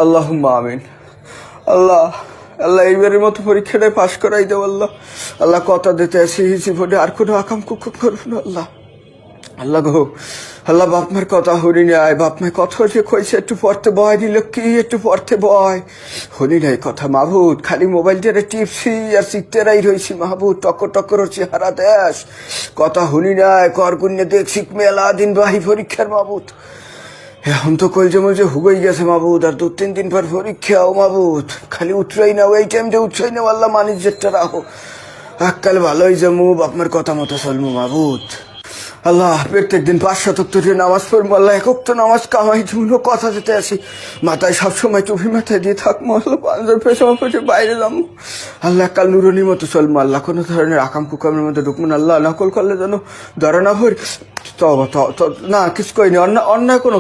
আল্লাহুম্মা আমিন। আল্লাহ আল্লাহ এইবারের মতো পরীক্ষাটায় পাশ করাই দেব আল্লাহ। আল্লাহ কথা দিতে আসি জীবনে আর কোনো আকাম কুকুম করবো না আল্লাহ। আল্লাহ গো আল্লাহ বাপ মার কথা হরি নাই, বাপ মায়ের কথা যে কইছে একটু পড়তে বয় দিল কি একটু পড়তে বয় হরি নাই কথা মাহবুদ। খালি মোবাইলটারে টিপসি আর শিখতেরাই রয়েছি মাহবুদ। টক্কর চেহারা দেশ কথা হরি নাই কর গুন্যে দেখছি মেলা দিন বাহি পরীক্ষার মাহবুদ। এখন তো কলজে মলজে হুগই গেছে মাহবুদ, আর 2-3 দিন পর পরীক্ষাও মাহবুদ। খালি উঠরাই না এই টাইমটা উঠরাই না আল্লাহ মানিজ্যটা রাখো। এককাল ভালোই যাবো আপনার কথা মতো চলবো মাহবুদ। আল্লাহ প্রত্যেক দিন 5 শতক নামাজ পড়বো আল্লাহ। একক তো নামাজ কামাই জন্য কথা দিতে আসি মাথায় সবসময় টুপি মাথায় দিয়ে থাকবো আল্লাহ। 5 পেছমা পেছনে বাইরে যাবো আল্লাহ। এককাল নুরনির মতো চলবো আল্লাহ। কোনো ধরনের আকাম কুকামের মধ্যে ঢুকবো না আল্লাহ। নকল করলে যেন ধরা না ভরি। না কিছু কইনি, অন্যায় কোনো